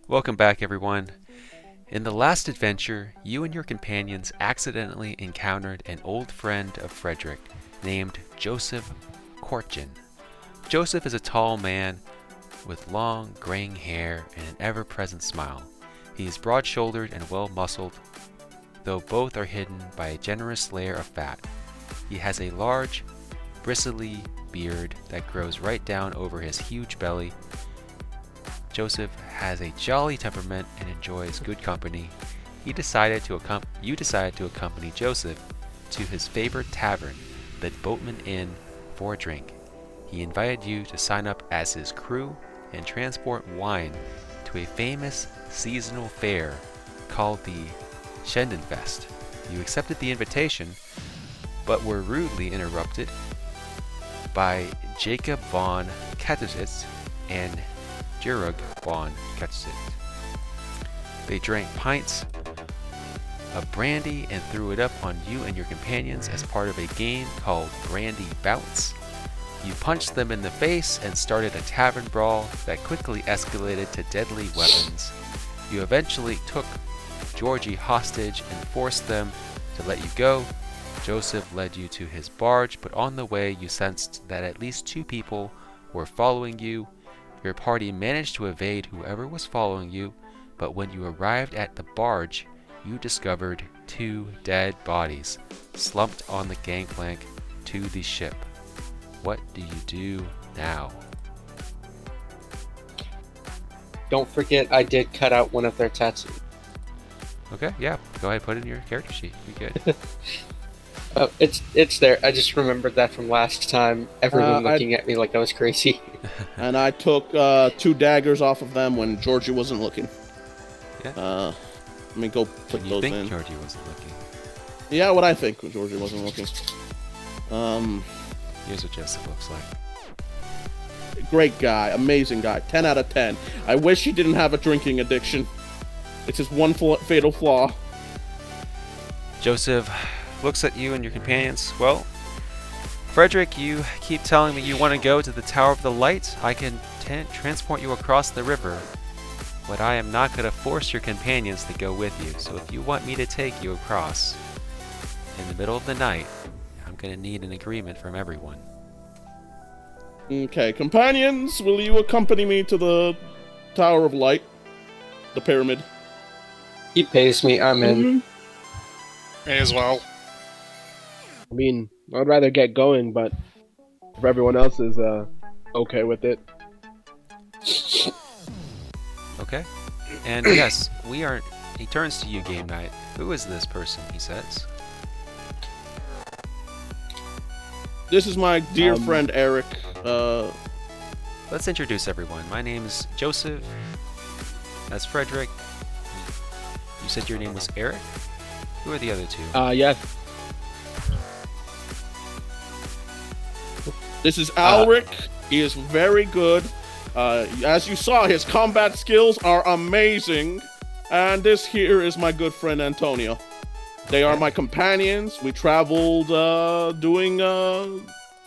Welcome back, everyone. In the last adventure, you and your companions accidentally encountered an old friend of Frederick named Joseph Korchin. Joseph is a tall man with long, graying hair and an ever-present smile. He is broad-shouldered and well-muscled, though both are hidden by a generous layer of fat. He has a large, bristly beard that grows right down over his huge belly. Joseph has a jolly temperament and enjoys good company. You decided to accompany Joseph to his favorite tavern, the Boatman Inn, for a drink. He invited you to sign up as his crew and transport wine to a famous seasonal fair called the Schendenfest. You accepted the invitation, but were rudely interrupted by Jacob von Katusitz and Jurug von Katusitz. They drank pints of brandy and threw it up on you and your companions as part of a game called Brandy Bouts. You punched them in the face and started a tavern brawl that quickly escalated to deadly weapons. You eventually took Georgie hostage and forced them to let you go. Joseph led you to his barge, but on the way you sensed that at least 2 people were following you. Your party managed to evade whoever was following you, but when you arrived at the barge, you discovered 2 dead bodies slumped on the gangplank to the ship. What do you do now? Don't forget, I did cut out one of their tattoos. Okay, yeah, go ahead, put it in your character sheet. You're good. It's there. I just remembered that from last time. Everyone looking at me like I was crazy. And I took 2 daggers off of them when Georgie wasn't looking. Yeah. Let me go put you those think in. Georgie wasn't looking? Yeah, what I think when Georgie wasn't looking. Here's what Joseph looks like. Great guy, amazing guy, 10 out of 10. I wish he didn't have a drinking addiction. It's his one fatal flaw. Joseph looks at you and your companions. Well, Frederick, you keep telling me you want to go to the Tower of the Light. I can transport you across the river, but I am not going to force your companions to go with you. So if you want me to take you across in the middle of the night, I'm going to need an agreement from everyone. Okay, companions, will you accompany me to the Tower of Light? The pyramid. He pays me. I'm in. Me as well. I mean, I'd rather get going, but if everyone else is okay with it. Okay? And yes, he turns to you, Game Night. Who is this person, he says. This is my dear friend Eric. Let's introduce everyone. My name is Joseph. That's Frederick. You said your name was Eric? Who are the other 2? Yes. This is Alric. He is very good. As you saw, his combat skills are amazing. And this here is my good friend Antonio. They are my companions. We traveled doing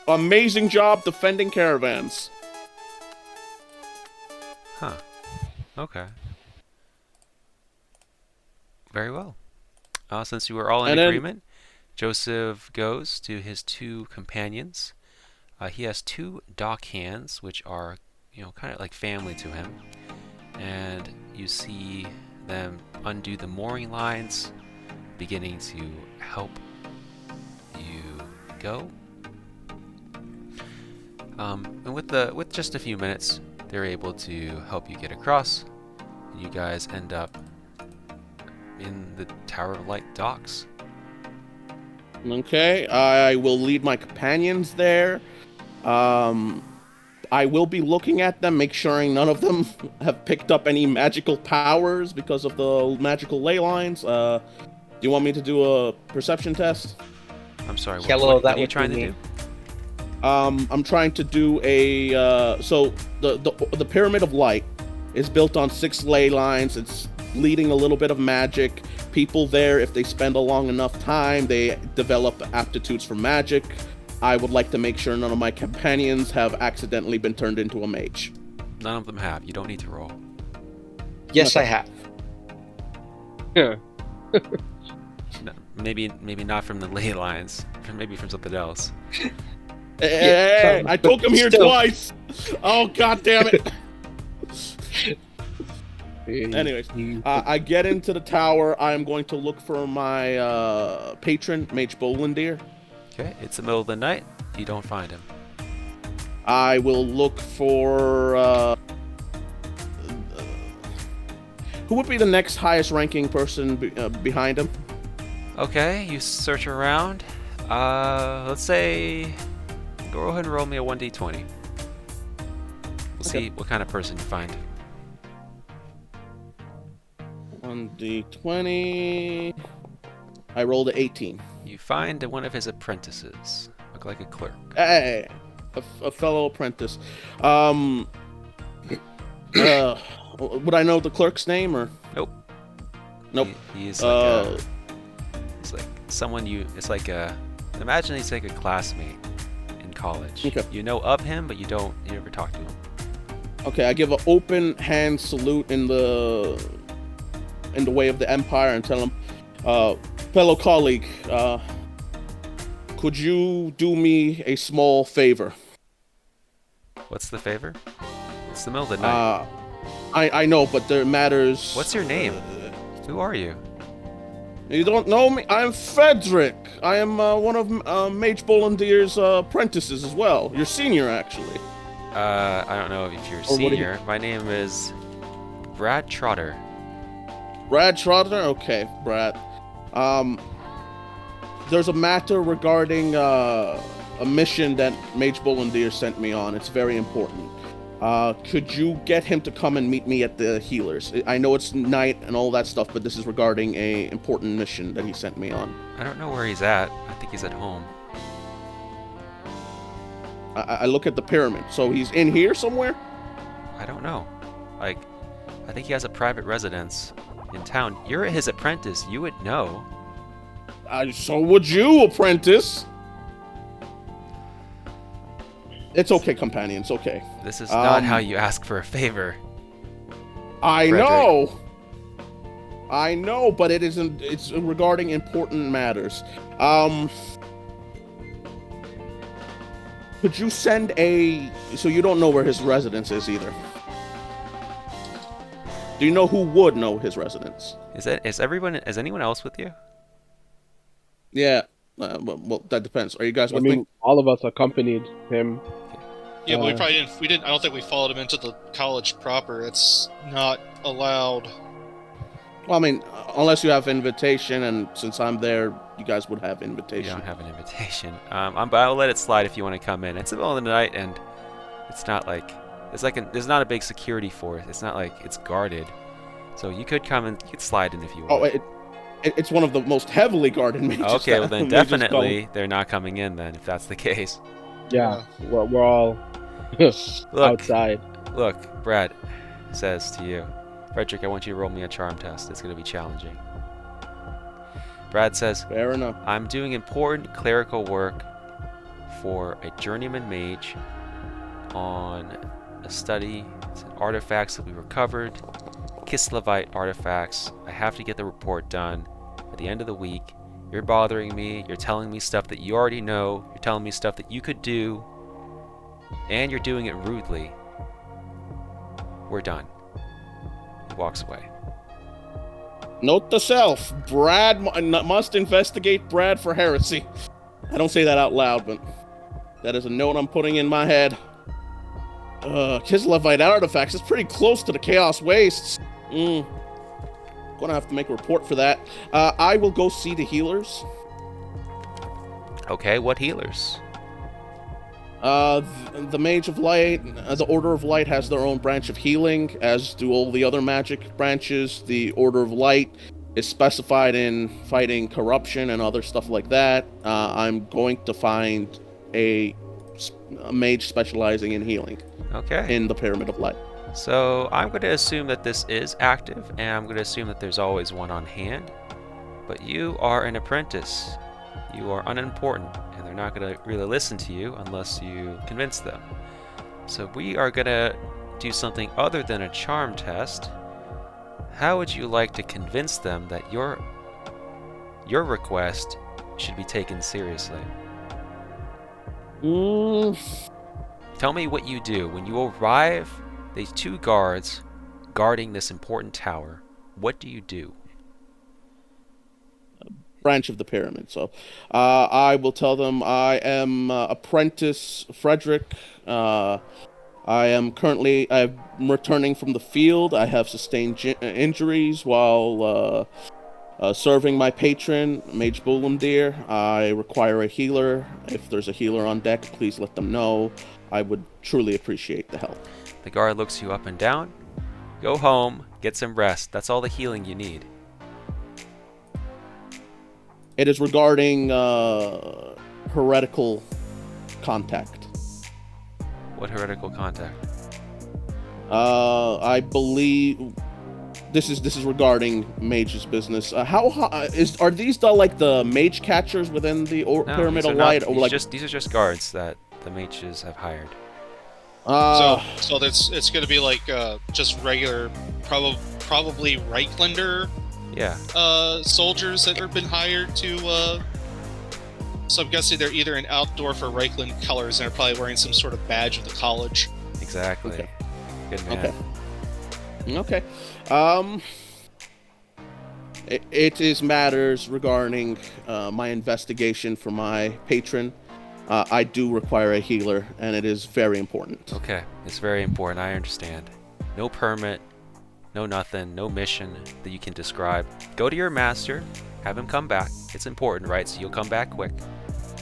amazing job defending caravans. Huh. Okay. Very well. Since you were all in agreement, Joseph goes to his 2 companions. He has 2 dock hands, which are, kind of like family to him. And you see them undo the mooring lines, beginning to help you go. And with just a few minutes, they're able to help you get across, and you guys end up in the Tower of Light docks. Okay, I will lead my companions there. I will be looking at them, make sure none of them have picked up any magical powers because of the magical ley lines. Do you want me to do a perception test? I'm sorry, Hello, what are you trying to do? I'm trying to do a so the Pyramid of Light is built on 6 ley lines. It's leading a little bit of magic. People there, if they spend a long enough time, they develop aptitudes for magic. I would like to make sure none of my companions have accidentally been turned into a mage. None of them have. You don't need to roll. Yes, I have. Yeah. No, maybe not from the ley lines. Maybe from something else. Hey, I took him here twice. Oh, god damn it. Anyways, I get into the tower. I am going to look for my patron, Mage Bolandir. Okay, it's the middle of the night. You don't find him. I will look for who would be the next highest ranking person behind him. Okay, you search around. Let's say go ahead and roll me a 1d20. We'll see what kind of person you find. 1d20. I rolled an 18. You find one of his apprentices. Look like a clerk. Hey, a fellow apprentice. Would I know the clerk's name or? Nope. Nope. He's like he's like someone you. It's like imagine he's like a classmate in college. Okay. You know of him, but you never talk to him. Okay, I give an open hand salute in the way of the Empire and tell him, fellow colleague, could you do me a small favor? What's the favor? It's the middle of the night. I know, but there matters. What's your name? Who are you? You don't know me? I'm Frederick. I am one of Mage Bolandir's apprentices as well. Your senior, actually. I don't know if you're senior. My name is Brad Trotter. Brad Trotter? Okay, Brad. There's a matter regarding a mission that Mage Bolandir sent me on. It's very important. Could you get him to come and meet me at the healers? I know it's night and all that stuff, but this is regarding a important mission that he sent me on. I don't know where he's at. I think he's at home. I look at the pyramid. So he's in here somewhere? I don't know. Like, I think he has a private residence in town. You're his apprentice. You would know. So would you, apprentice. It's okay, companion. It's okay. This is not how you ask for a favor. I Frederick. know, but it's regarding important matters. Could you send so you don't know where his residence is either? Do you know who would know his residence? Is anyone else with you? Yeah. Well, that depends. Are you guys with I mean, me? all of us accompanied him. Yeah, but we probably didn't. We didn't. I don't think we followed him into the college proper. It's not allowed. Well, I mean, unless you have invitation, and since I'm there, you guys would have invitation. You don't have an invitation. But I'll let it slide if you want to come in. It's the middle of the night, and it's not like there's not a big security force. It's not like it's guarded, so you could come and you could slide in if you want. Oh, it's one of the most heavily guarded mages. Okay, well then definitely they're not coming in then if that's the case. Yeah, we're all outside. Look, Brad says to you, Frederick, I want you to roll me a charm test. It's going to be challenging. Brad says, Fair enough. I'm doing important clerical work for a journeyman mage on a study. It's artifacts that we recovered, Kislevite artifacts. I have to get the report done at the end of the week. You're bothering me. You're telling me stuff that you already know. You're telling me stuff that you could do. And you're doing it rudely. We're done. He walks away. Note to self: Brad must investigate Brad for heresy. I don't say that out loud, but that is a note I'm putting in my head. Kislevite artifacts is pretty close to the Chaos Wastes. Gonna have to make a report for that. I will go see the healers. Okay, what healers? The Mage of Light, the Order of Light has their own branch of healing, as do all the other magic branches. The Order of Light is specified in fighting corruption and other stuff like that. I'm going to find a mage specializing in healing. Okay. In the Pyramid of Light. So I'm going to assume that this is active, and I'm going to assume that there's always one on hand. But you are an apprentice. You are unimportant, and they're not going to really listen to you unless you convince them. So we are going to do something other than a charm test. how would you like to convince them that your request should be taken seriously? Tell me what you do. When you arrive, these 2 guards guarding this important tower, what do you do? Branch of the pyramid. So I will tell them I am apprentice Frederick. I'm returning from the field. I have sustained injuries while serving my patron, Mage Bullumdir. I require a healer. If there's a healer on deck, please let them know. I would truly appreciate the help. The guard looks you up and down. Go home, get some rest. That's all the healing you need. It is regarding heretical contact. What heretical contact? I believe this is regarding mage's business. Are these the mage catchers within the Pyramid of Light? These are just guards that the mages have hired. So it's going to be like just regular, probably Reichlander. Yeah. Soldiers that have been hired to. So I'm guessing they're either in Altdorf or Reichland colors, and they're probably wearing some sort of badge of the college. Exactly. Okay. Good man. Okay. It is matters regarding my investigation for my patron. I do require a healer, and it is very important. Okay, it's very important. I understand. No permit, no nothing, no mission that you can describe. Go to your master, have him come back. It's important, right? So you'll come back quick.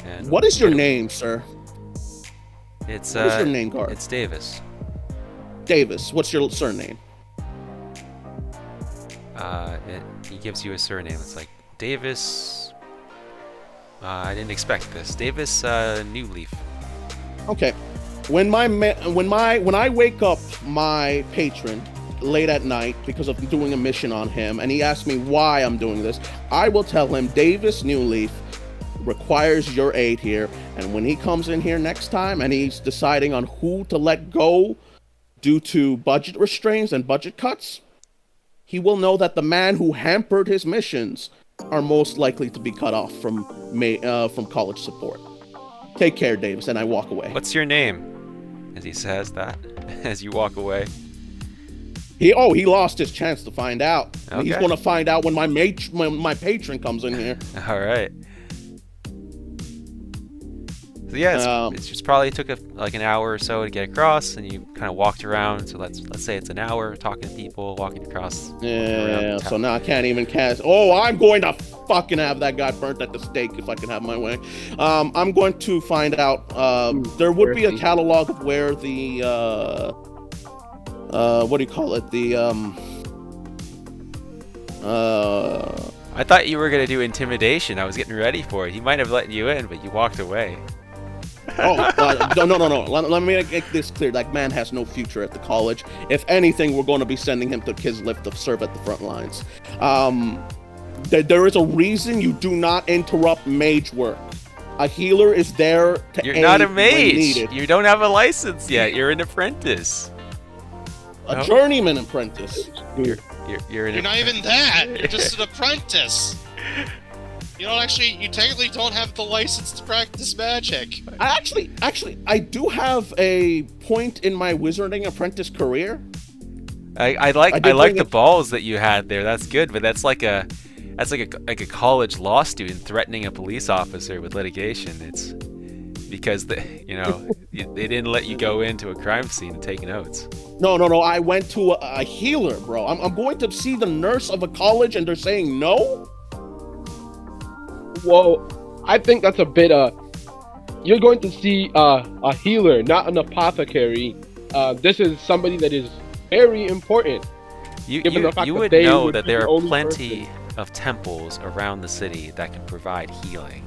And what is your name, sir? What is your name, guard? It's Davis. Davis. What's your surname? He gives you a surname. It's like Davis. I didn't expect this. Davis Newleaf. Okay. When I wake up my patron late at night because of doing a mission on him, and he asks me why I'm doing this, I will tell him Davis Newleaf requires your aid here, and when he comes in here next time and he's deciding on who to let go due to budget restraints and budget cuts, he will know that the man who hampered his missions are most likely to be cut off from college support. Take care, Davis, and I walk away. What's your name? As he says that, as you walk away. He lost his chance to find out. Okay. He's going to find out when my patron comes in here. All right. So yeah, it's just probably took an hour or so to get across, and you kind of walked around. So let's say it's an hour talking to people, walking across. Yeah. So now I can't even cast. Oh, I'm going to fucking have that guy burnt at the stake if I can have my way. I'm going to find out. There would be a catalog of where the what do you call it? The I thought you were gonna do intimidation. I was getting ready for it. He might have let you in, but you walked away. No. Let me make this clear. That man has no future at the college. If anything, we're going to be sending him to Kislev to serve at the front lines. There is a reason you do not interrupt mage work. A healer is there to You're aid not a when mage. needed. You don't have a license yet. You're an apprentice. A journeyman apprentice. You're not even that. You're just an apprentice. You technically don't have the license to practice magic. Actually, I do have a point in my wizarding apprentice career. I like the balls that you had there. That's good, but that's like a college law student threatening a police officer with litigation. It's because they didn't let you go into a crime scene and take notes. No. I went to a healer, bro. I'm going to see the nurse of a college, and they're saying no. Well, I think that's a bit. You're going to see a healer, not an apothecary. This is somebody that is very important. You would know that there are plenty of temples around the city that can provide healing.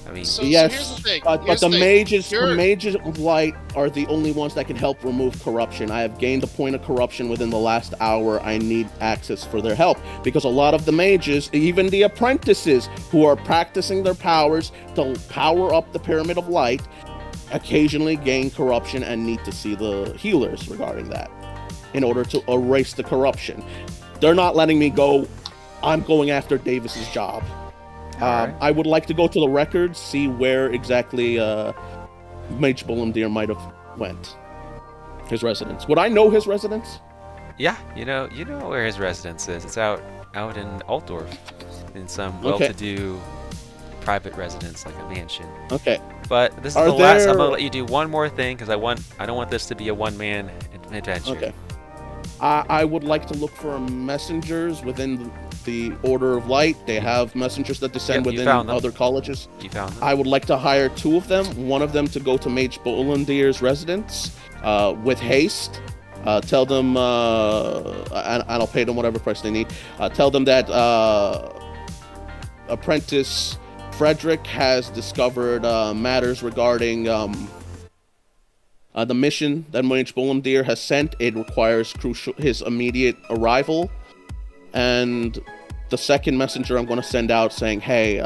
I mean, yes, here's the thing. but the mages of light are the only ones that can help remove corruption. I have gained a point of corruption within the last hour. I need access for their help because a lot of the mages, even the apprentices who are practicing their powers to power up the Pyramid of Light, occasionally gain corruption and need to see the healers regarding that in order to erase the corruption. they're not letting me go. I'm going after Davis's job. Alright. I would like to go to the records, see where exactly Mage Bullendeer might have went. His residence. Would I know his residence? Yeah, you know where his residence is. It's out in Altdorf, in some well-to-do private residence, like a mansion. Okay. But this is Are the last. I'm there- gonna let you do one more thing because I don't want this to be a one-man adventure. Okay. I would like to look for messengers within the Order of Light. They have messengers that descend Yep, you within found them. other colleges. You found them. I would like to hire 2 of them. One of them to go to Mage Bullendeer's residence with haste. Tell them, and I'll pay them whatever price they need. Tell them that Apprentice Frederick has discovered matters regarding the mission that Mage Bullendeer has sent. It requires his immediate arrival. And the second messenger I'm going to send out saying, hey,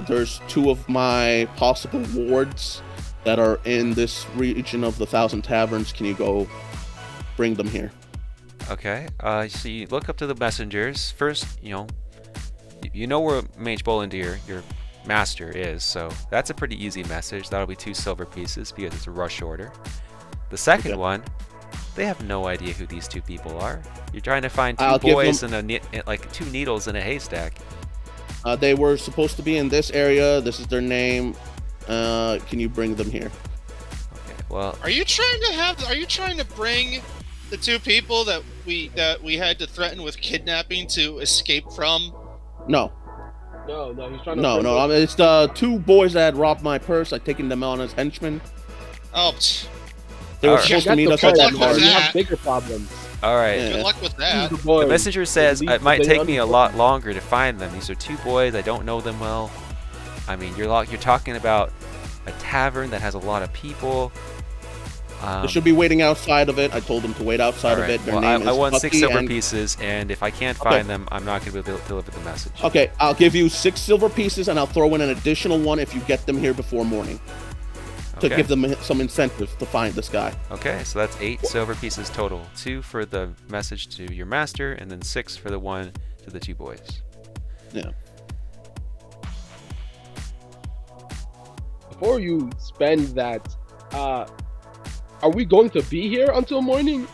there's 2 of my possible wards that are in this region of the 1,000 Taverns. Can you go bring them here? Okay. So you look up to the messengers. First, you know where Mage Bullendeer, your master, is. So that's a pretty easy message. That'll be 2 silver pieces because it's a rush order. The second one, they have no idea who these 2 people are. You're trying to find 2 boys and like 2 needles in a haystack. They were supposed to be in this area. This is their name. Can you bring them here? Okay. Well, Are you trying to bring the 2 people that we had to threaten with kidnapping to escape from? No. No, he's trying to. No. It's the 2 boys that had robbed my purse. I've taken them on as henchmen. Oh, They were Alright. supposed to That's meet the us at problem. that Good luck with We bar. that. have bigger problems. all right. Yeah. good luck with that. The messenger says it might take me a lot longer to find them. These are 2 boys. I don't know them well. I mean, you're talking about a tavern that has a lot of people. They should be waiting outside of it. I told them to wait outside of it. Their Well, name I is want 6 Bucky silver and- pieces, and if I can't find them, I'm not going to be able to deliver the message. Okay, I'll give you 6 silver pieces, and I'll throw in an additional 1 if you get them here before morning. To Okay. give them some incentive to find this guy. Okay, so that's 8 silver pieces total. 2 for the message to your master, and then 6 for the 1 to the 2 boys. Yeah. Before you spend that, are we going to be here until morning?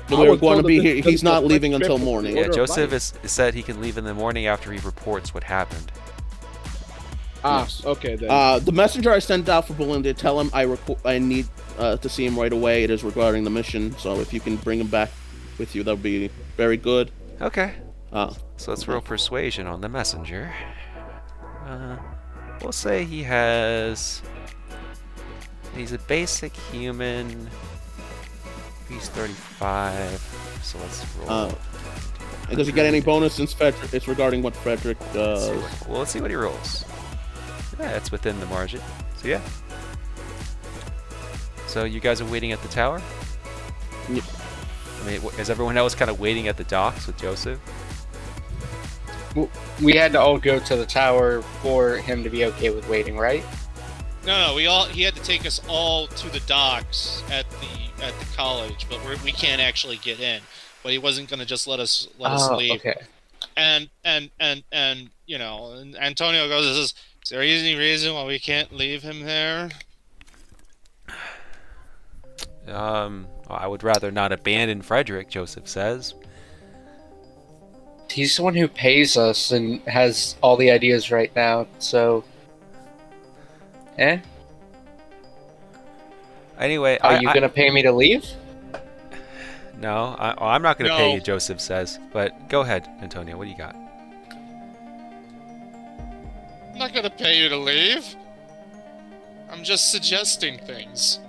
No, I we're was going to told be that here. this- He's this not is leaving the until trip of the morning. Yeah, Order of Joseph Light. has said he can leave in the morning after he reports what happened. Yes. Okay then. The messenger I sent out for Belinda, tell him I need to see him right away. It is regarding the mission. So if you can bring him back with you, that would be very good. Okay, Uh, so let's roll persuasion on the messenger. We'll say he's a basic human. He's 35. So let's roll. does he get any bonus since Frederick? It's regarding what Frederick does. Let's see what he rolls. Yeah, it's within the margin. So yeah. So you guys are waiting at the tower? Yep. I mean, is everyone else kind of waiting at the docks with Joseph? We had to all go to the tower for him to be okay with waiting, right? No, he had to take us all to the docks at the college, but we can't actually get in. But he wasn't going to just let us leave. Okay. And Antonio goes, "Is there any reason why we can't leave him there?" I would rather not abandon Frederick, Joseph says. He's the one who pays us and has all the ideas right now, so... Anyway, Are you gonna pay me to leave? No, I'm not going to pay No. you, Joseph says. But go ahead, Antonio. What do you got? I'm not going to pay you to leave. I'm just suggesting things.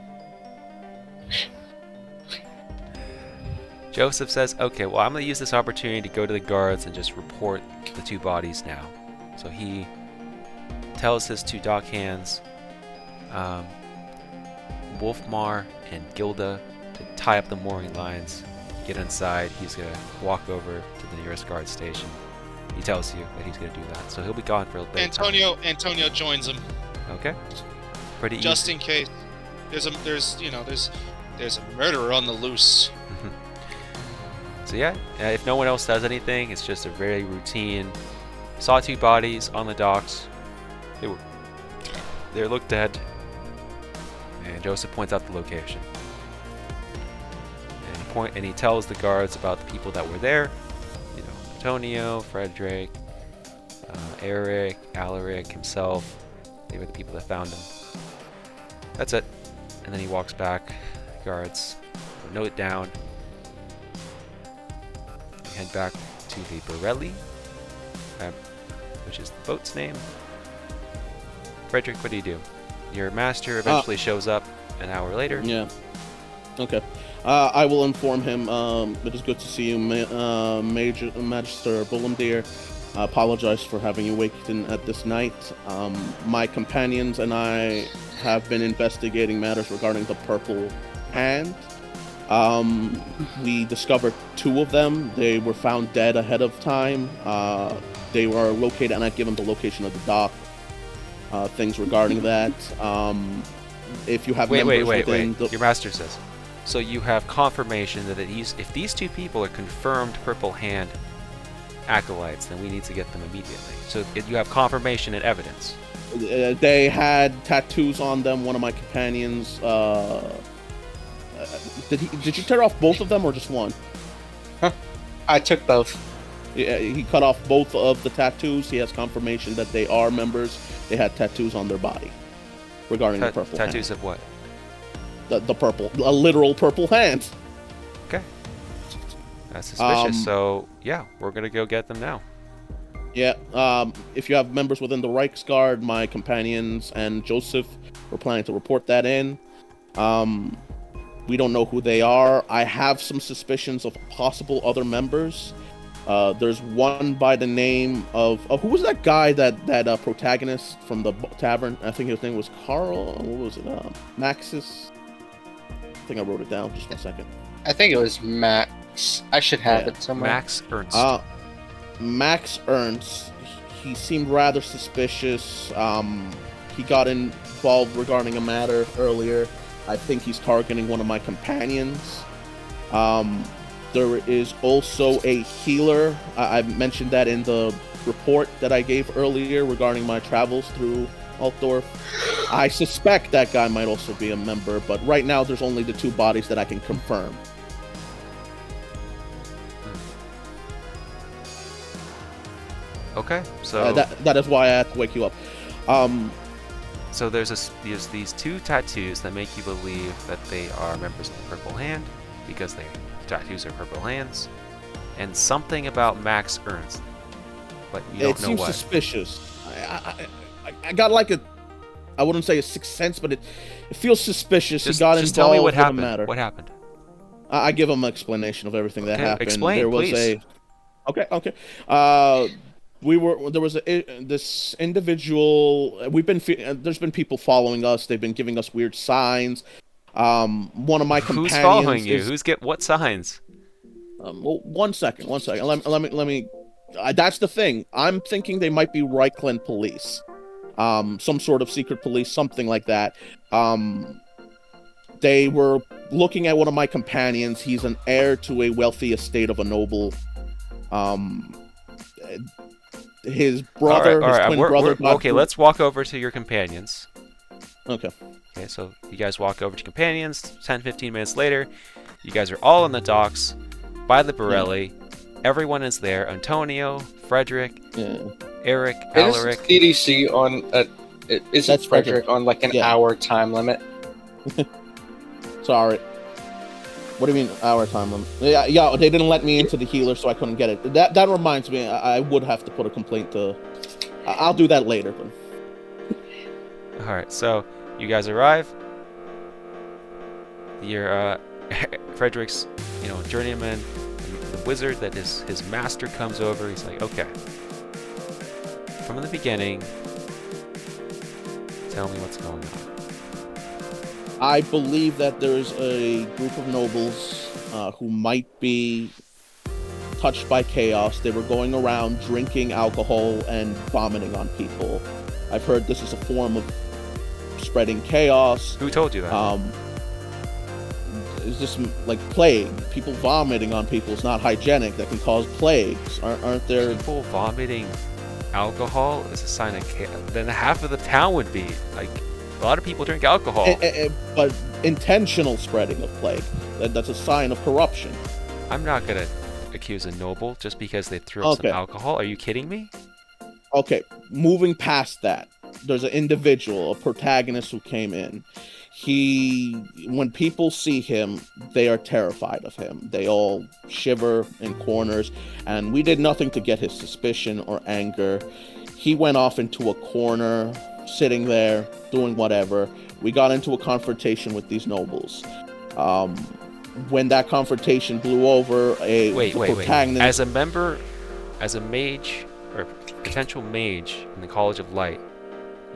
Joseph says, okay, well, I'm going to use this opportunity to go to the guards and just report the 2 bodies now. So he tells his 2 dockhands, Wolfmar and Gilda, to tie up the mooring lines, get inside. He's going to walk over to the nearest guard station. He tells you that he's going to do that. So he'll be gone for a bit. Antonio joins him Okay. Pretty just easy. in case there's a murderer on the loose. So yeah, if no one else does anything, it's just a very routine. Saw 2 bodies on the docks. They look dead. And Joseph points out the location. And he tells the guards about the people that were there. You know, Antonio, Frederick, Eric, Alaric, himself. They were the people that found him. That's it. And then he walks back. Guards note it down. We head back to the Borelli, which is the boat's name. Frederick, what do you do? Your master eventually shows up an hour later. Yeah. Okay. I will inform him. It is good to see you, Magister Bullendeer. I apologize for having you waken at this night. My companions and I have been investigating matters regarding the Purple Hand. We discovered 2 of them. They were found dead ahead of time. They were located, and I've given the location of the dock. Things regarding that. If you have wait. The... Your master says. So you have confirmation that if these 2 people are confirmed Purple Hand acolytes, then we need to get them immediately. So you have confirmation and evidence. They had tattoos on them. One of my companions. Did you tear off both of them or just one? Huh. I took both. Yeah, he cut off both of the tattoos. He has confirmation that they are members. They had tattoos on their body regarding the Purple Hand. Tattoos of what? The purple, a literal purple hand. Okay. That's suspicious. So yeah, we're gonna go get them now. Yeah. If you have members within the Reichsguard, my companions and Joseph, we're planning to report that in. We don't know who they are. I have some suspicions of possible other members. There's one by the name of who was that guy that protagonist from the tavern? I think his name was Carl. What was it? Maxis. I think I wrote it down. Just 1 second. I think it was Max. I should have it somewhere. Max Ernst. Max Ernst. He seemed rather suspicious. He got involved regarding a matter earlier. I think he's targeting one of my companions. There is also a healer. I mentioned that in the report that I gave earlier regarding my travels through Altdorf. I suspect that guy might also be a member, but right now there's only the 2 bodies that I can confirm. Okay, so that is why I had to wake you up. So there's these 2 tattoos that make you believe that they are members of the Purple Hand because their tattoos are purple hands, and something about Max Ernst, but you don't know what. It seems suspicious. I got like I wouldn't say a sixth sense, but it feels suspicious. He got involved. Tell me what happened. Matter. What happened? I give him an explanation of everything that happened. Explain, there was please. Okay. There was this individual. There's been people following us. They've been giving us weird signs. One of my companions. Who's following you? What signs? Well, 1 second. Let me. That's the thing. I'm thinking they might be Reichland police. Some sort of secret police, something like that. They were looking at one of my companions. He's an heir to a wealthy estate of a noble. His brother, his twin brother. Okay, let's walk over to your companions. Okay, so you guys walk over to companions. 10-15 minutes later, you guys are all on the docks by the Borelli. Everyone is there. Antonio, Frederick, Eric, Alaric. CDC on That's Frederick on like an hour time limit. Sorry. What do you mean hour time limit? Yeah, they didn't let me into the healer, so I couldn't get it. That reminds me, I would have to put a complaint to. I'll do that later. But... All right, so you guys arrive. Your Frederick's, journeyman, the wizard that his master comes over. He's like, okay, from the beginning, tell me what's going on. I believe that there's a group of nobles who might be touched by chaos. They were going around drinking alcohol and vomiting on people. I've heard this is a form of spreading chaos. Who told you that? is just like plague. People vomiting on people is not hygienic. That can cause plagues. Aren't there? People vomiting alcohol is a sign of chaos. Then half of the town would be like, a lot of people drink alcohol. But intentional spreading of plague. That's a sign of corruption. I'm not gonna accuse a noble just because they threw up some alcohol. Are you kidding me? Okay, moving past that, there's an individual, a protagonist who came in. When people see him, they are terrified of him. They all shiver in corners, and we did nothing to get his suspicion or anger. He went off into a corner, sitting there, doing whatever. We got into a confrontation with these nobles. When that confrontation blew over, Wait. As a member, as a mage, or potential mage in the College of Light,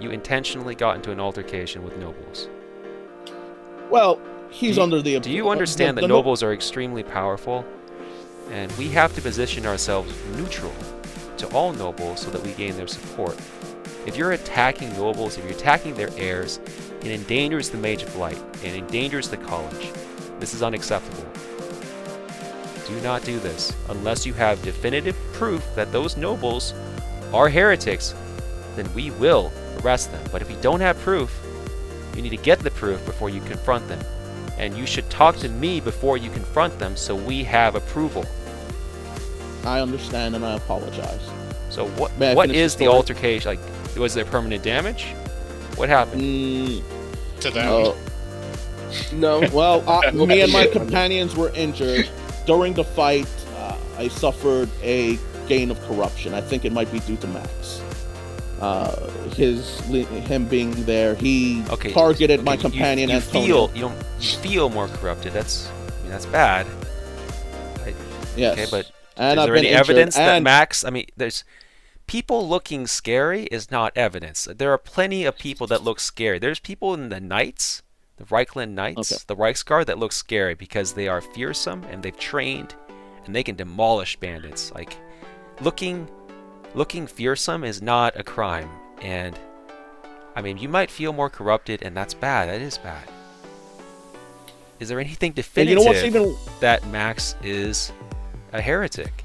you intentionally got into an altercation with nobles. Well, he's under the... Do you understand that nobles are extremely powerful? And we have to position ourselves neutral to all nobles so that we gain their support. If you're attacking nobles, if you're attacking their heirs, it endangers the Mage of Light. It endangers the college. This is unacceptable. Do not do this unless you have definitive proof that those nobles are heretics. Then we will arrest them. But if you don't have proof, you need to get the proof before you confront them. And you should talk to me before you confront them so we have approval. I understand and I apologize. So what is the altercation? Like, was there permanent damage? What happened? To them. No. Well, me and my companions were injured. During the fight, I suffered a gain of corruption. I think it might be due to Max. Him being there, he targeted my companion. You feel more corrupted. That's bad. Yes. Okay, but is there any evidence that Max? I mean, there's people looking scary is not evidence. There are plenty of people that look scary. There's people in the Knights, the Reichland Knights, the Reichsguard that look scary because they are fearsome and they've trained and they can demolish bandits. Like, looking fearsome is not a crime. And I mean, you might feel more corrupted, and that's bad. That is bad. Is there anything definitive that Max is a heretic?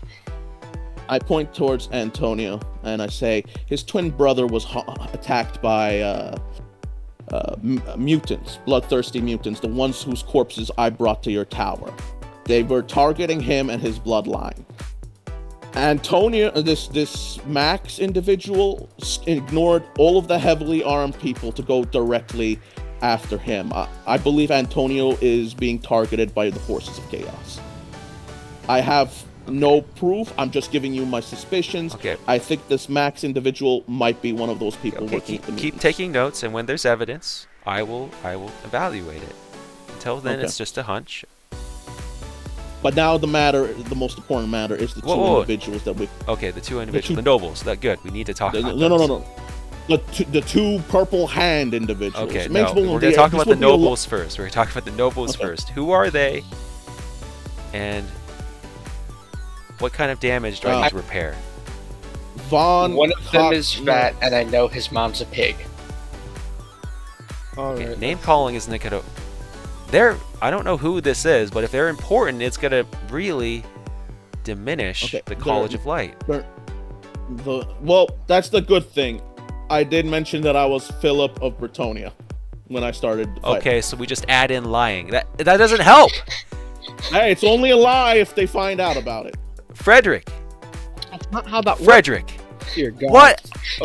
I point towards Antonio and I say his twin brother was attacked by mutants, bloodthirsty mutants, the ones whose corpses I brought to your tower. They were targeting him and his bloodline. Antonio, this Max individual, ignored all of the heavily armed people to go directly after him. I believe Antonio is being targeted by the forces of chaos. I have no proof. I'm just giving you my suspicions. Okay. I think this Max individual might be one of those people working with the keep taking notes, and when there's evidence, I will evaluate it. Until then, it's just a hunch. But now the most important matter is the two individuals that we... Okay, the two individuals, the nobles. That good. We need to talk about No. The two purple hand individuals. Okay, no. We're going to talk about the nobles first. We're going to talk about the nobles first. Who are they? And what kind of damage do I need to repair? One of them is fat, and I know his mom's a pig. Okay, name calling isn't going to... I don't know who this is, but if they're important, it's going to really diminish the College of Light. Well, that's the good thing. I did mention that I was Philip of Bretonia when I started the fight. Okay, so we just add in lying. That doesn't help! Hey, it's only a lie if they find out about it. Frederick! That's not how that Frederick! Dear God. What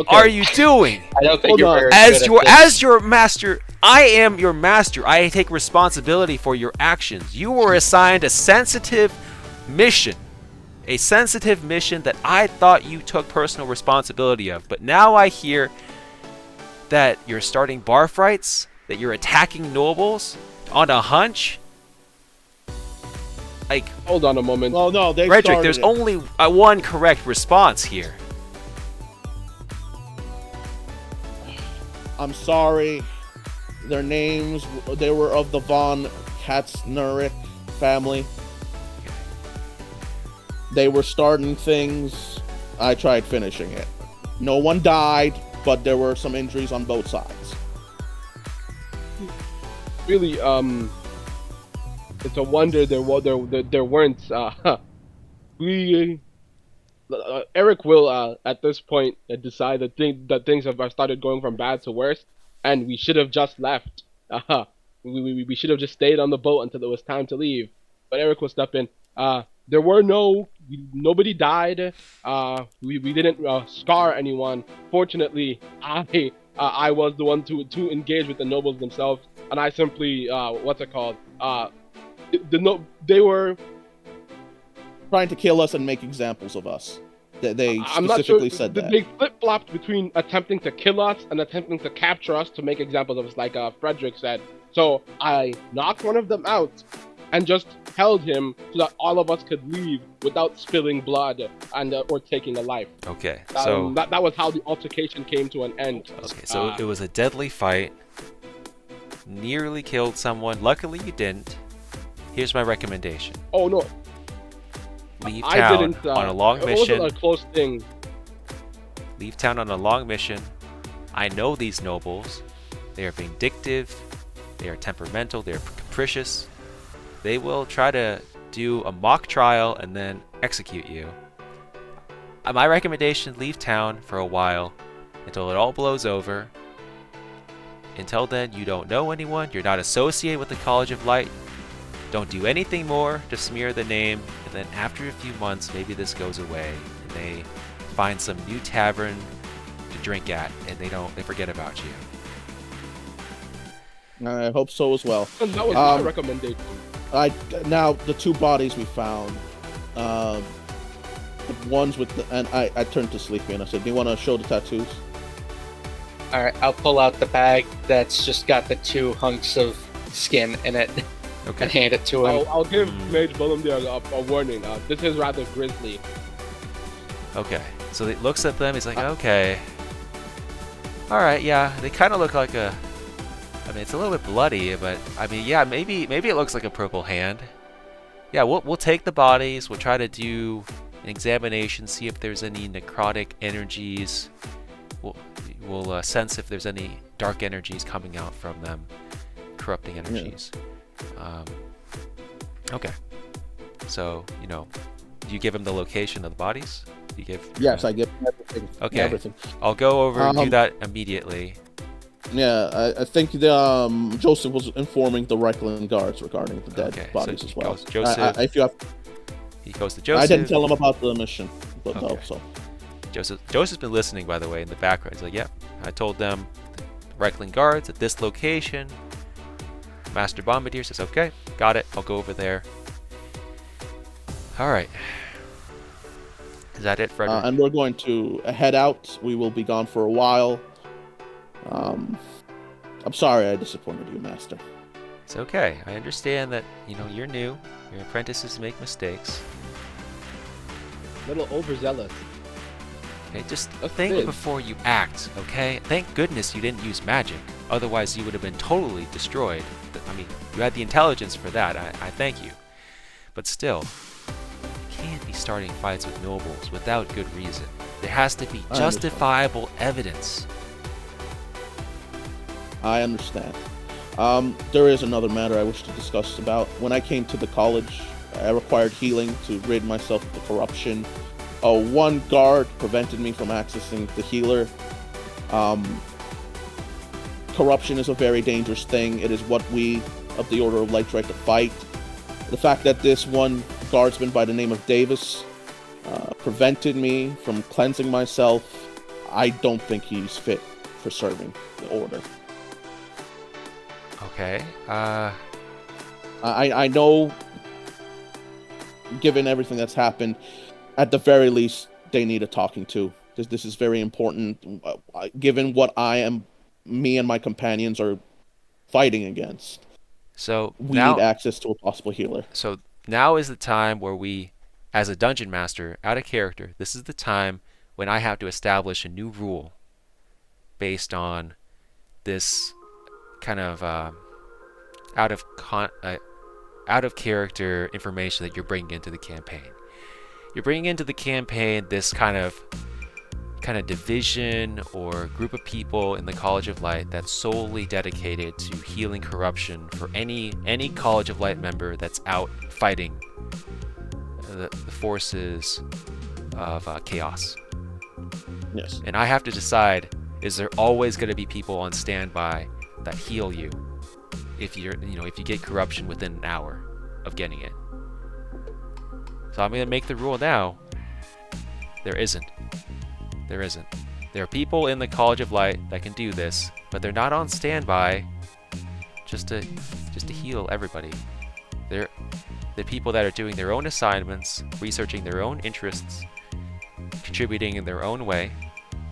are you doing? I don't think you're very as your master, I am your master. I take responsibility for your actions. You were assigned a sensitive mission. A sensitive mission that I thought you took personal responsibility of. But now I hear that you're starting bar fights, that you're attacking nobles on a hunch. Like, hold on a moment. Well, no, Frederick, there's only one correct response here. I'm sorry. Their names, they were of the von Katznerik family. They were starting things. I tried finishing it. No one died, but there were some injuries on both sides. Really, It's a wonder there weren't. We Eric will at this point decide that things have started going from bad to worse, and we should have just left. We should have just stayed on the boat until it was time to leave. But Eric will step in. There were nobody died. We didn't scar anyone. Fortunately, I was the one to engage with the nobles themselves, and I simply what's it called? They were Trying to kill us and make examples of us. They I'm not sure. specifically said that. They flip-flopped between attempting to kill us and attempting to capture us to make examples of us, like Frederick said. So I knocked one of them out and just held him so that all of us could leave without spilling blood and or taking a life. Okay, so that was how the altercation came to an end. okay, so it was a deadly fight. Nearly killed someone. Luckily, you didn't. Here's my recommendation: Oh no, leave I town didn't. on a long It mission. wasn't a close thing. Leave town on a long mission. I know these nobles. They are vindictive. They are temperamental. They are capricious. They will try to do a mock trial and then execute you. My recommendation: leave town for a while until it all blows over. Until then, you don't know anyone. You're not associated with the College of Light. Don't do anything more to smear the name. And then after a few months, maybe this goes away, and they find some new tavern to drink at, and they forget about you. I hope so as well. And that was my recommendation. Now the two bodies we found, the ones with the, and I turned to Sleepy and I said, "Do you want to show the tattoos?" All right, I'll pull out the bag that's just got the 2 hunks of skin in it and Okay. hand it to him. I'll give Mage Bullim a warning. This is rather grisly. Okay. So he looks at them. He's like, okay. All right. Yeah. They kind of look like a. I mean, it's a little bit bloody, but I mean, yeah, maybe it looks like a purple hand. Yeah, we'll take the bodies. We'll try to do an examination, see if there's any necrotic energies. We'll sense if there's any dark energies coming out from them, corrupting energies. Okay. So, do you give him the location of the bodies? Do you give? Yes, I give everything. Okay. Everything. I'll go over and do that immediately. Yeah, I think the Joseph was informing the Reckland guards regarding the dead Okay, bodies so as he well. goes Joseph. If you have, He goes to Joseph. I didn't tell him about the mission, but Okay. no, so. Joseph's been listening, by the way, in the background. He's like, "Yep, I told them, the Reckling guards at this location." Master Bombardier says, "Okay, got it. I'll go over there." All right. Is that it, Frederick? And we're going to head out. We will be gone for a while. I'm sorry I disappointed you, Master. It's okay. I understand that you're new. Your apprentices make mistakes. Little overzealous. Okay, just That's think big. before you act, okay? Thank goodness you didn't use magic. Otherwise, you would have been totally destroyed. I mean, you had the intelligence for that. I thank you. But still, you can't be starting fights with nobles without good reason. There has to be justifiable evidence. I understand. There is another matter I wish to discuss about. When I came to the college, I required healing to rid myself of the corruption. One guard prevented me from accessing the healer. Corruption is a very dangerous thing. It is what we of the Order of Light try to fight. The fact that this one guardsman by the name of Davis prevented me from cleansing myself, I don't think he's fit for serving the Order. Okay. I know, given everything that's happened, at the very least, they need a talking to. This is very important, given what me and my companions are fighting against. So We now, need access to a possible healer. So now is the time where we, as a dungeon master, out of character, this is the time when I have to establish a new rule based on this kind of out of character information that you're bringing into the campaign. You're bringing into the campaign this kind of kind of division or group of people in the College of Light that's solely dedicated to healing corruption for any College of Light member that's out fighting the forces of chaos. Yes. And I have to decide, is there always going to be people on standby that heal you if you get corruption within an hour of getting it? So I'm going to make the rule now. There isn't. There isn't. There are people in the College of Light that can do this, but they're not on standby just to heal everybody. They're the people that are doing their own assignments, researching their own interests, contributing in their own way,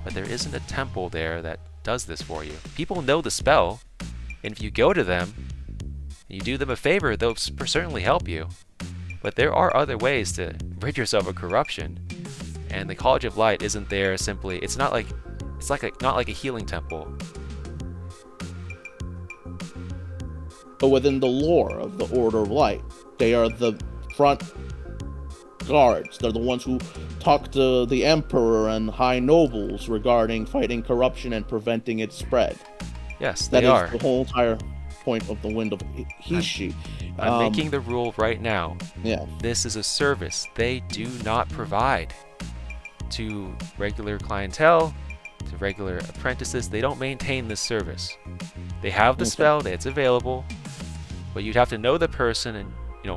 but there isn't a temple there that does this for you. People know the spell, and if you go to them, and you do them a favor, they'll certainly help you. But there are other ways to rid yourself of corruption, and the College of Light isn't there simply. It's not like a healing temple. But within the lore of the Order of Light, they are the front guards. They're the ones who talk to the Emperor and high nobles regarding fighting corruption and preventing its spread. Yes, they That are. is the whole entire point of the Wind of Hishi. I'm making the rule right now. Yeah. This is a service they do not provide to regular clientele, to regular apprentices. They don't maintain this service. They have the spell, it's available, but you'd have to know the person and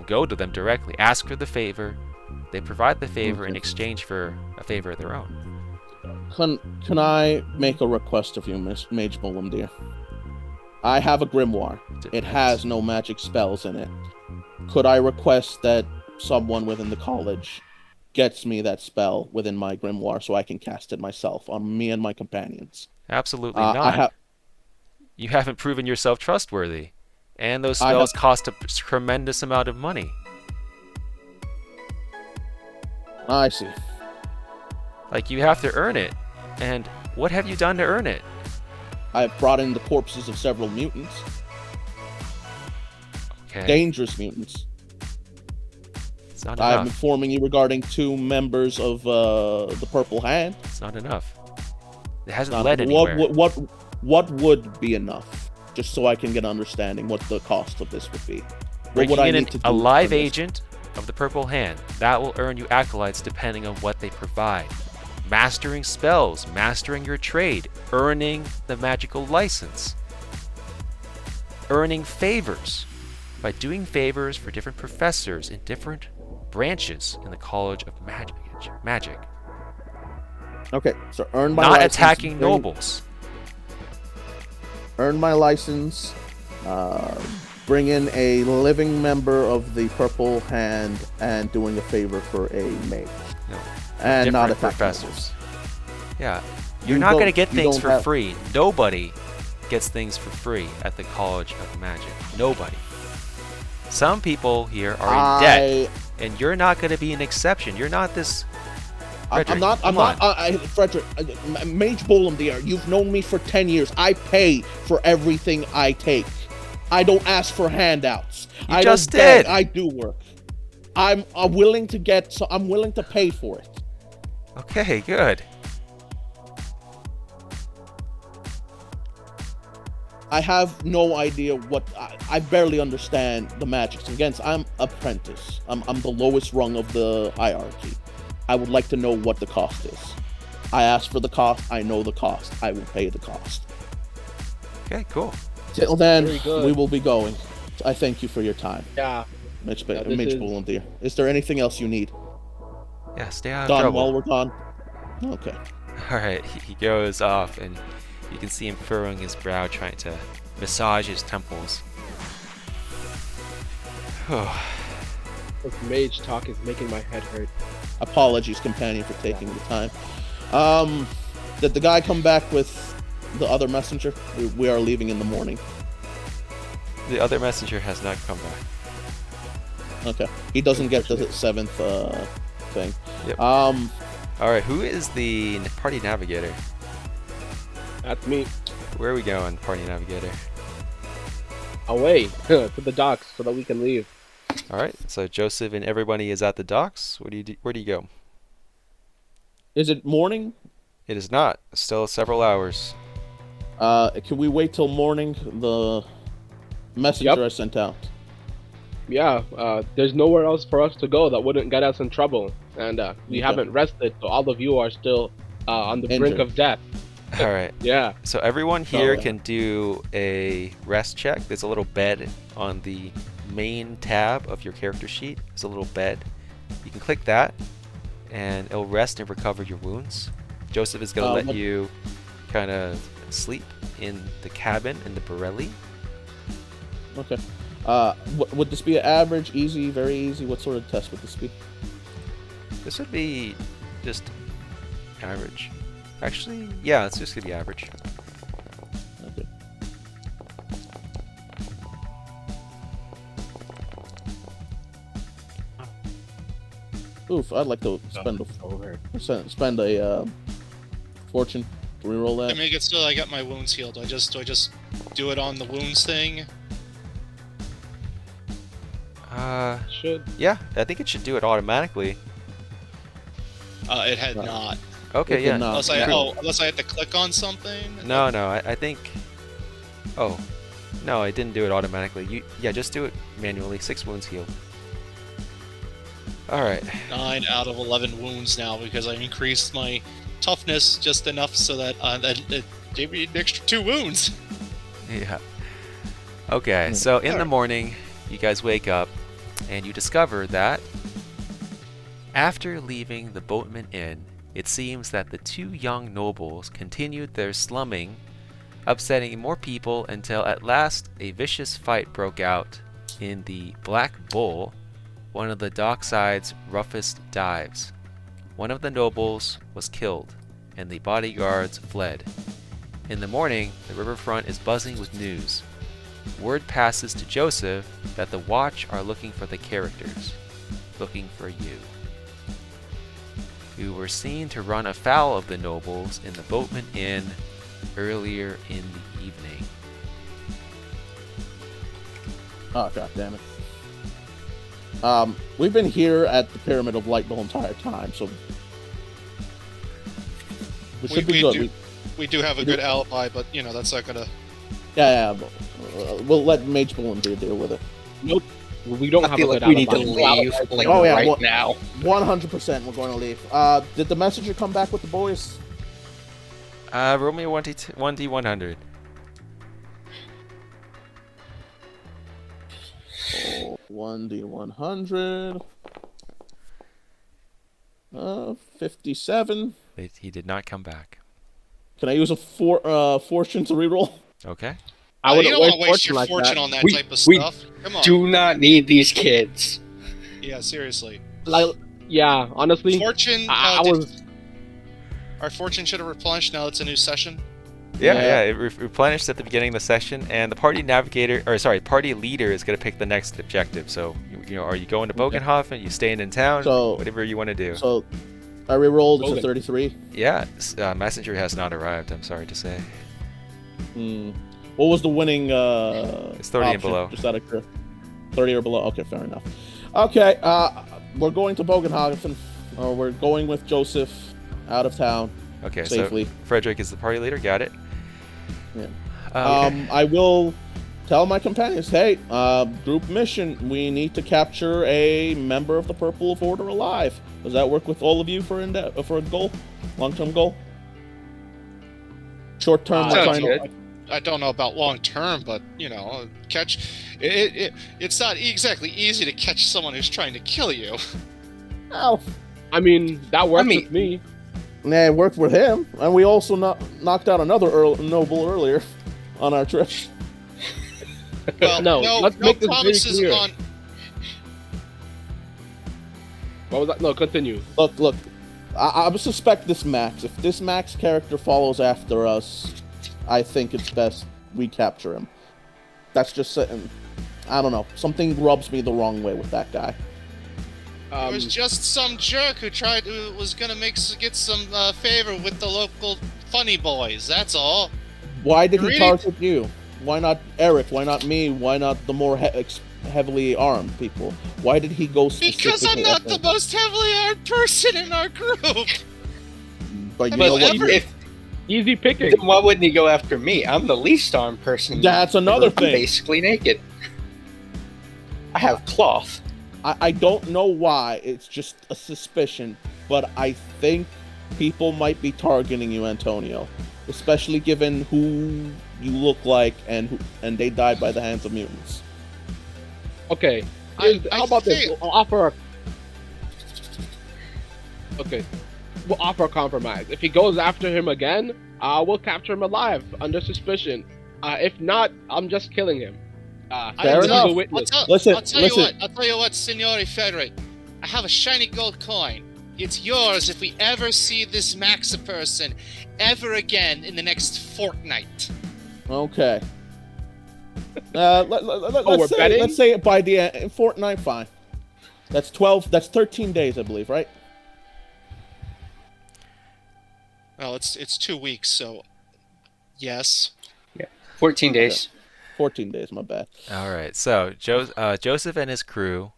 go to them directly, ask for the favor. They provide the favor in exchange for a favor of their own. Can I make a request of you, Miss Mage Bullim, dear? I have a grimoire. It has no magic spells in it. Could I request that someone within the college gets me that spell within my grimoire so I can cast it myself on me and my companions? Absolutely not. You haven't proven yourself trustworthy. And those spells cost a tremendous amount of money. I see. Like, you have to earn it. And what have you done to earn it? I've brought in the corpses of several mutants. Okay. Dangerous mutants. It's not I'm enough. informing you regarding 2 members of the Purple Hand. It's not enough. It hasn't led anywhere. What would be enough? Just so I can get an understanding what the cost of this would be. What would Bringing I in need to do a live for this? agent of the Purple Hand. That will earn you acolytes depending on what they provide. Mastering spells, mastering your trade, earning the magical license. Earning favors by doing favors for different professors in different branches in the College of Magic. Okay, so earn my Not license. attacking nobles. Earn my license. Bring in a living member of the Purple Hand and doing a favor for a mage. No. And not Different attacking professors. Yeah. You You're not going to don't- get you things don't for have- free. Nobody gets things for free at the College of Magic. Nobody. Some people here are in debt, and you're not going to be an exception. You're not this. Frederick, I'm not. Frederick, Mage Bolum, dear. You've known me for 10 years. I pay for everything I take. I don't ask for handouts. I just don't beg, did. I do work. I'm willing to get. So I'm willing to pay for it. Okay, good. I have no idea what. I barely understand the magics. Again, I'm apprentice. I'm the lowest rung of the hierarchy. I would like to know what the cost is. I ask for the cost. I know the cost. I will pay the cost. Okay, cool. Till then, Very good. we will be going. I thank you for your time, Yeah. Mitch Yeah, this is- Bullen, dear. Is there anything else you need? Yeah, stay out of Done trouble. while we're gone? Okay. Alright, he goes off, and you can see him furrowing his brow, trying to massage his temples. This mage talk is making my head hurt. Apologies, companion, for taking the time. Did the guy come back with the other messenger? We are leaving in the morning. The other messenger has not come back. Okay. He doesn't get the 7th thing. Yep. Alright, who is the party navigator? That's me. Where are we going, party navigator? Away to the docks so that we can leave. Alright, so Joseph and everybody is at the docks. Where do you go? Is it morning? It is not. Still several hours. Can we wait till morning? The messenger I sent out. Yeah, there's nowhere else for us to go that wouldn't get us in trouble, and we haven't rested, so all of you are still on the brink of death. All right. Yeah. So everyone here can do a rest check. There's a little bed on the main tab of your character sheet. There's a little bed. You can click that, and it'll rest and recover your wounds. Joseph is going to let you kind of sleep in the cabin in the Borelli. Okay. Would this be an average, easy, very easy? What sort of test would this be? This would be just average. Actually, yeah, it's just going to be average. Okay. Oof, I'd like to spend a fortune to reroll that. I make it so I got my wounds healed. Do I just do it on the wounds thing? Should. Yeah, I think it should do it automatically. It had not. Okay, yeah. Not. Unless I had to click on something. No, I think. Oh, no, I didn't do it automatically. Just do it manually. 6 wounds healed. All right. 9 out of 11 wounds now because I increased my toughness just enough so that it gave me an extra 2 wounds. Yeah. Okay, so in the morning, you guys wake up, and you discover that after leaving the Boatman Inn, it seems that the 2 young nobles continued their slumming, upsetting more people until at last a vicious fight broke out in the Black Bull, one of the dockside's roughest dives. One of the nobles was killed, and the bodyguards fled. In the morning, the riverfront is buzzing with news. Word passes to Joseph that the Watch are looking for the characters, looking for you. You were seen to run afoul of the nobles in the Boatman Inn earlier in the evening. Oh, god damn it. We've been here at the Pyramid of Light the whole entire time, so we should be good. We do have a good alibi, but that's not gonna. Yeah. We'll let Mage Bullen deal with it. Nope. We don't have a good alibi. We need to leave right now. 100% we're going to leave. Did the messenger come back with the boys? Roll me a 1d100. Oh, 1d100. 57. He did not come back. Can I use a fortune to reroll? Okay. I wouldn't you don't want to waste your fortune on that type of stuff. Come on. Do not need these kids. Yeah, seriously. Yeah, honestly. Fortune. Our fortune should have replenished. Now it's a new session. Yeah. It replenished at the beginning of the session, and the party leader is going to pick the next objective. So, are you going to Bogenhof and you staying in town? So, whatever you want to do. So, I rerolled to 33. Yeah, messenger has not arrived. I'm sorry to say. What was the winning? It's 30 option? and below. Just out of 30 or below. Okay, fair enough. Okay, we're going to Bogenhofen. We're going with Joseph out of town. Okay, safely. So Frederick is the party leader. Got it. Yeah. Okay. I will tell my companions, hey, group mission. We need to capture a member of the Purple Order alive. Does that work with all of you for a goal, long-term goal? Short-term, I don't know about long term, but catch it. It's not exactly easy to catch someone who's trying to kill you. Oh, I mean that worked with me. Nah, it worked with him, and we also knocked out another noble earlier on our trip. Well, let's make this very promises clear. on. What was that? No, continue. Look. I would suspect this Max. If this Max character follows after us, I think it's best we capture him. That's just sitting. I don't know. Something rubs me the wrong way with that guy. It was just some jerk who was gonna get some favor with the local funny boys. That's all. Why did he target you? Why not Eric? Why not me? Why not the more heavily armed people? Why did he go specifically? Because I'm not the most heavily armed person in our group. But you I know mean, what? Easy picking. Then why wouldn't he go after me? I'm the least armed person. That's another I'm thing. basically naked. I have cloth. I don't know why. It's just a suspicion, but I think people might be targeting you, Antonio, especially given who you look like and they died by the hands of mutants. Okay. How about this? We'll offer we'll offer a compromise. If he goes after him again, we'll capture him alive under suspicion. If not, I'm just killing him. Fair enough. A witness. I'll tell you what, Signore Frederick. I have a shiny gold coin. It's yours if we ever see this Maxa person ever again in the next fortnight. Okay. Let's say it by the fortnight. Fine. That's 12. That's 13 days, I believe, right? Well, it's 2 weeks, so yes. 14 days. 14 days. My bad. All right. So Joseph and his crew,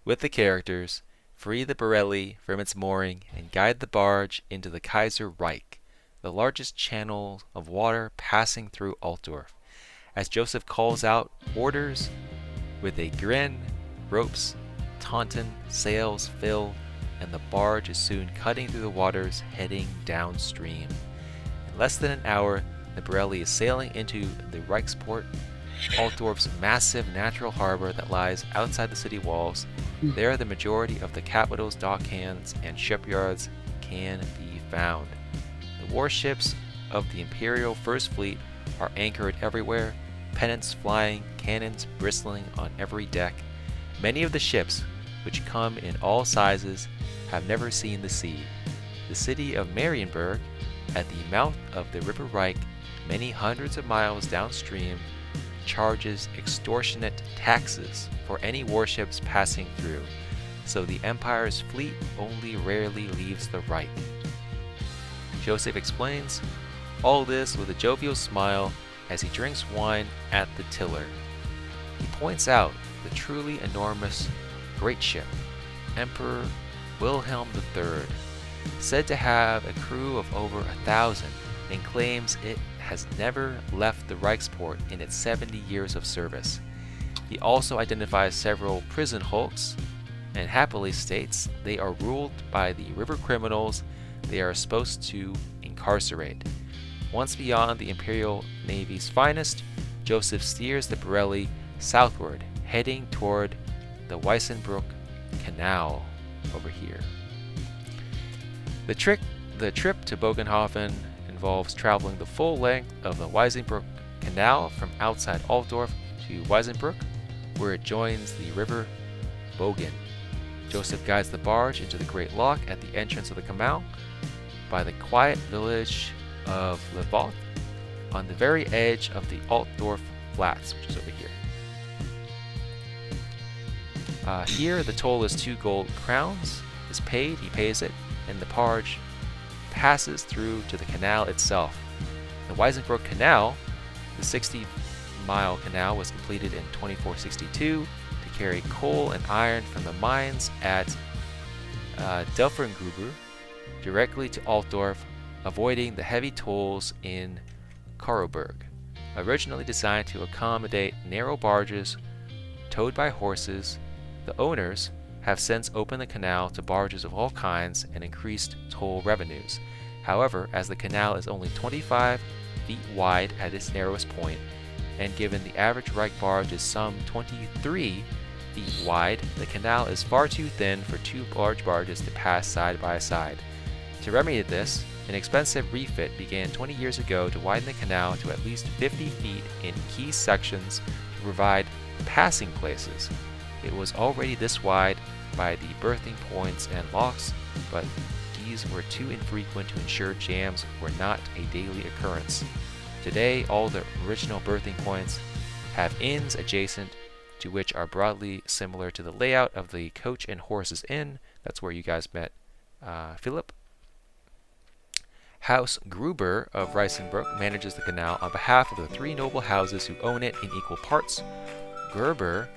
with the characters, free the Borelli from its mooring and guide the barge into the Kaiser Reich, the largest channel of water passing through Altdorf. As Joseph calls out orders with a grin, ropes, taunton, sails fill, and the barge is soon cutting through the waters, heading downstream. In less than an hour, the Borelli is sailing into the Reichsport, Altdorf's massive natural harbor that lies outside the city walls. There, the majority of the capital's dockhands and shipyards can be found. The warships of the Imperial First Fleet are anchored everywhere, pennants flying, cannons bristling on every deck. Many of the ships, which come in all sizes, have never seen the sea. The city of Marienburg, at the mouth of the River Reich, many hundreds of miles downstream, charges extortionate taxes for any warships passing through, so the Empire's fleet only rarely leaves the Reich. Joseph explains all this with a jovial smile as he drinks wine at the tiller. He points out the truly enormous great ship, Emperor Wilhelm III, said to have a crew of over 1,000, and claims it has never left the Reichsport in its 70 years of service. He also identifies several prison hulks and happily states they are ruled by the river criminals they are supposed to incarcerate. Once beyond the Imperial Navy's finest, Joseph steers the Borelli southward, heading toward the Weissenbruck Canal over here. The trip to Bogenhofen involves traveling the full length of the Weissenbruck Canal from outside Altdorf to Weissenbruck, where it joins the river Bogen. Joseph guides the barge into the Great Lock at the entrance of the canal by the quiet village of Levoth, on the very edge of the Altdorf Flats, which is over here. Here, the toll is 2 gold crowns. Is paid, he pays it, and the barge passes through to the canal itself. The Weissenbruck Canal, the 60-mile canal, was completed in 2462 to carry coal and iron from the mines at Delfengruber directly to Altdorf, avoiding the heavy tolls in Karoberg. Originally designed to accommodate narrow barges towed by horses, the owners have since opened the canal to barges of all kinds and increased toll revenues. However, as the canal is only 25 feet wide at its narrowest point, and given the average Reich barge is some 23 feet wide, the canal is far too thin for 2 large barges to pass side by side. To remedy this, an expensive refit began 20 years ago to widen the canal to at least 50 feet in key sections to provide passing places. It was already this wide by the berthing points and locks, but these were too infrequent to ensure jams were not a daily occurrence. Today, all the original berthing points have inns adjacent to which are broadly similar to the layout of the Coach and Horses Inn. That's where you guys met Philip. House Gruber of Reisenbruck manages the canal on behalf of the 3 noble houses who own it in equal parts: Gerber,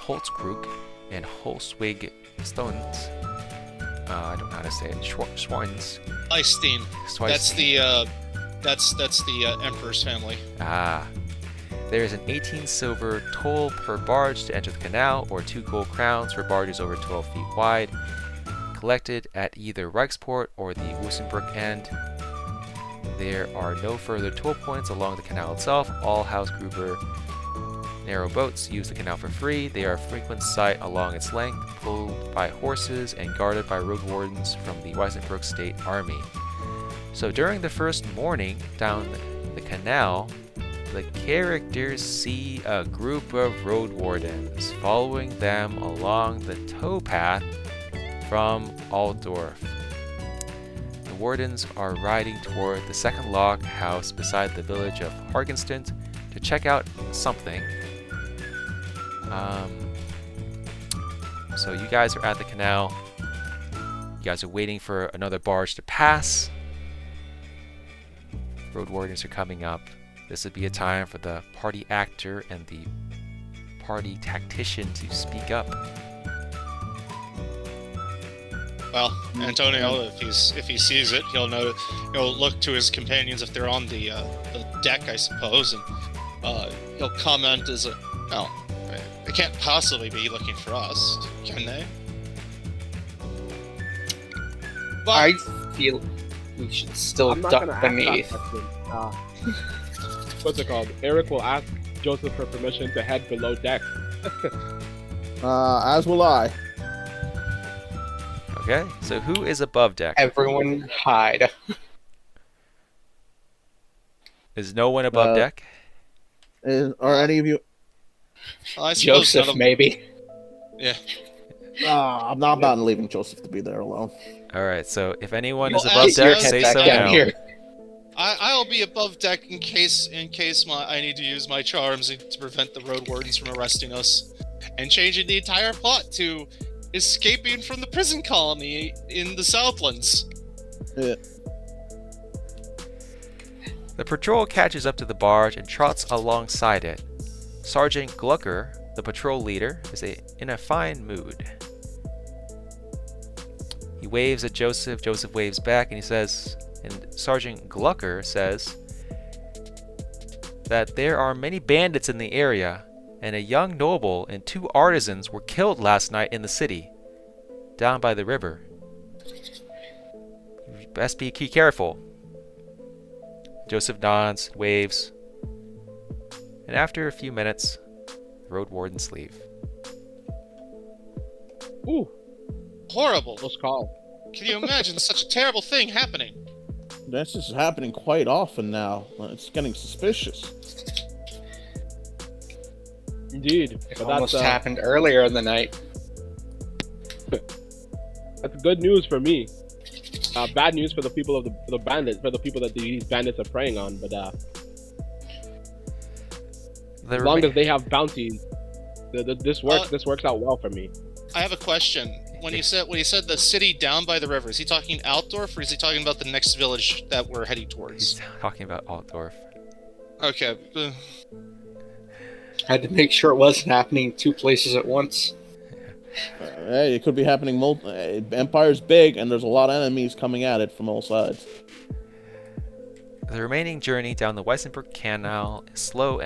Holzkrug, and Holzwig Stones. I don't know how to say it. Schwartens. Eystein. Schweiz- That's the Emperor's family. Ah. There is an 18 silver toll per barge to enter the canal, or 2 gold crowns for barges over 12 feet wide, collected at either Reichsport or the Wissenbrook end. There are no further toll points along the canal itself. All Hausgruber narrow boats use the canal for free. They are a frequent sight along its length, pulled by horses and guarded by road wardens from the Wissenbrook State Army. So during the first morning down the canal, the characters see a group of road wardens following them along the towpath from Altdorf. The wardens are riding toward the second log house beside the village of Hargenstedt to check out something. So you guys are at the canal. You guys are waiting for another barge to pass. Road wardens are coming up. This would be a time for the party actor and the party tactician to speak up. Well, Antonio, if he sees it, he'll look to his companions if they're on the deck, I suppose, and he'll comment as they can't possibly be looking for us, can they? But I feel we should still duck beneath. What's it called? Eric will ask Joseph for permission to head below deck. As will I. Okay, so who is above deck? Everyone hide. Is no one above deck? Are any of you? I suppose Joseph, maybe. Yeah. I'm not about leaving Joseph to be there alone. Alright, so if anyone Well, is above as deck, you say Head so back down now. here. I'll be above deck in case I need to use my charms to prevent the road wardens from arresting us, and changing the entire plot to escaping from the prison colony in the Southlands. Yeah. The patrol catches up to the barge and trots alongside it. Sergeant Glucker, the patrol leader, is in a fine mood. He waves at Joseph. Joseph waves back, and he says, and Sergeant Glucker says that there are many bandits in the area, and a young noble and 2 artisans were killed last night in the city, down by the river. You best be careful. Joseph nods, waves, and after a few minutes, the road wardens leave. Ooh, Horrible. close call. Can you imagine such a terrible thing happening? This is happening quite often now. It's getting suspicious. Indeed. It But almost that's happened earlier in the night. that's good news for me. Bad news for the people of the bandits, for the people that these bandits are preying on. But as long as they have bounties, this works out well for me. I have a question. When he said the city down by the river, is he talking Altdorf, or is he talking about the next village that we're heading towards? He's talking about Altdorf. Okay. I had to make sure it wasn't happening in 2 places at once. Hey, it could be happening. Empire's big, and there's a lot of enemies coming at it from all sides. The remaining journey down the Weissenberg Canal is slow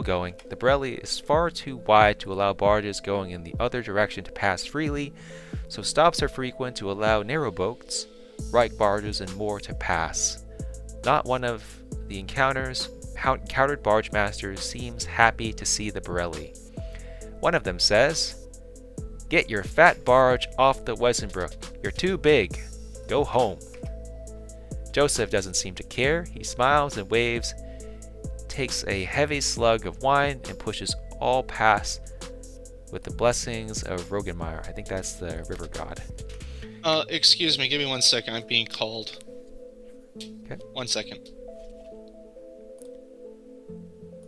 going. The Borelli is far too wide to allow barges going in the other direction to pass freely, so stops are frequent to allow narrow boats, Reich barges, and more to pass. Not one of the encountered barge masters seems happy to see the Borelli. One of them says, "Get your fat barge off the Weissenbrook. You're too big. Go home." Joseph doesn't seem to care. He smiles and waves, takes a heavy slug of wine, and pushes all past with the blessings of Rogenmeyer. I think that's the river god. Excuse me, give me 1 second. I'm being called. Okay. 1 second.